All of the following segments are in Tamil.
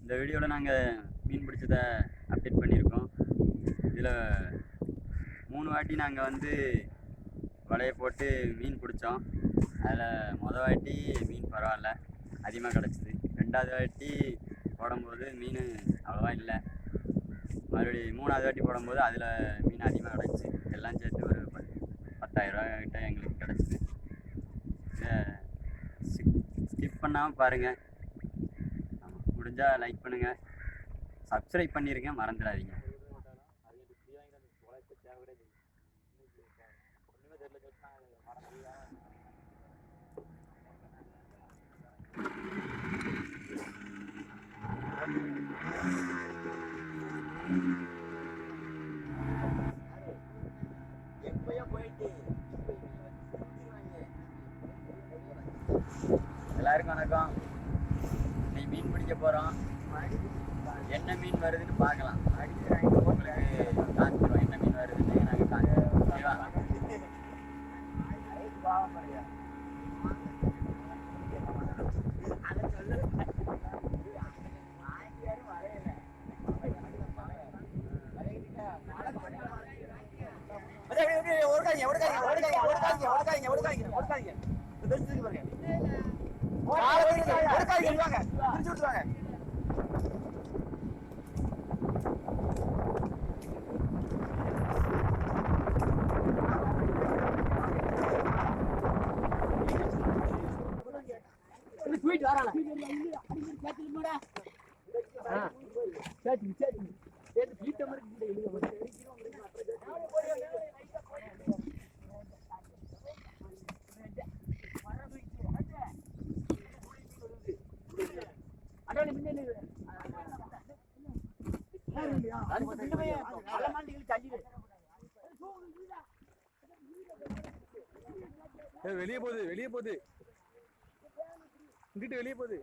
இந்த வீடியோவில் நாங்கள் மீன் பிடிச்சதை அப்டேட் பண்ணியிருக்கோம். இதில் 3 வாட்டி நாங்கள் வந்து வலையை போட்டு மீன் பிடிச்சோம். அதில் மொதல் வாட்டி மீன் பரவாயில்ல, அதிகமாக கிடச்சிது. 2வது வாட்டி போடும்போது மீன் அவ்வளோவா இல்லை. மறுபடியும் 3வது வாட்டி போடும்போது அதில் மீன் அதிகமாக கிடச்சிது. எல்லாம் சேர்த்து ஒரு 10,000 ரூபா கிட்ட எங்களுக்கு கிடச்சிது. இதை ஸ்கிப் பண்ணாமல் பாருங்கள். முடிஞ்சால் லைக் பண்ணுங்கள், சப்ஸ்கிரைப் பண்ணிடுங்க, மறந்துடாதீங்க. எல்லாருக்கும் வணக்கம். இன்னைக்கு மீன் பிடிக்க போகிறோம். என்ன மீன் வருதுன்னு பார்க்கலாம். உங்களுக்கு காமிச்சிடுவோம் என்ன மீன் வருதுன்னு. நாங்கள் காமிச்சிடுவோம். ஓகேவா? வெளியே போகுது இங்கிட்டு வெளியே போகுது.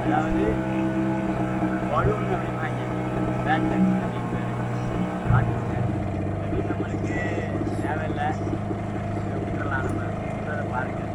அதாவது பலூன் அப்படிம்பாங்க. பேட்டை மீன் பேர் காட்டுங்க. இந்த மீன் நம்மளுக்கு தேவையில்லை, விட்டுறலாம். நம்ம விட்டுறதை பாருங்கள்.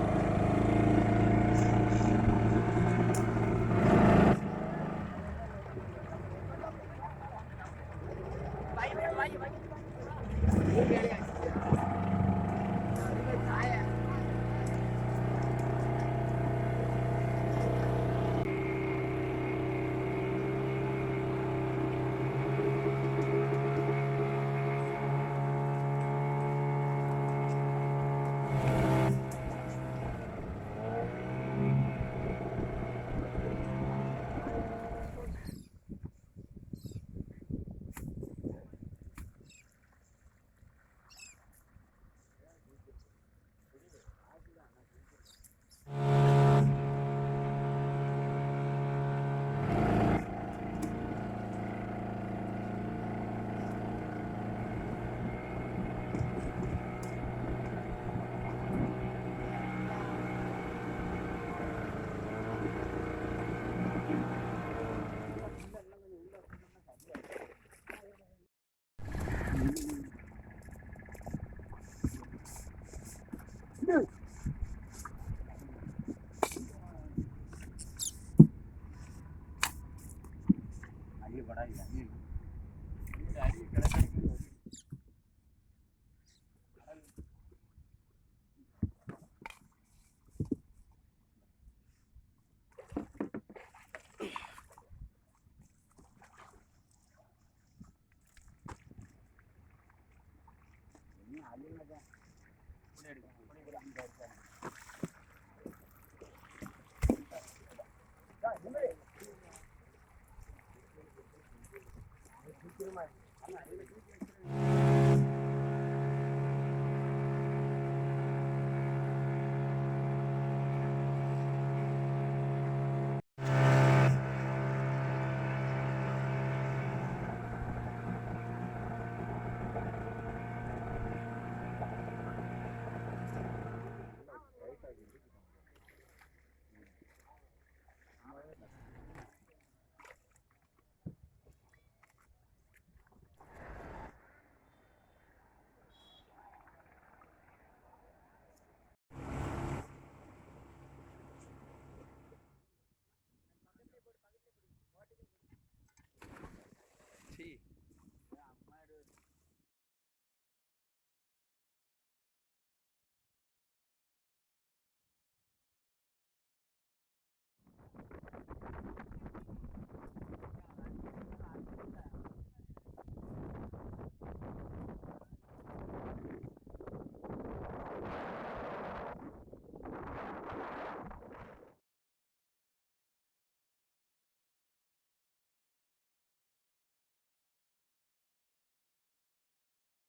எடுக்க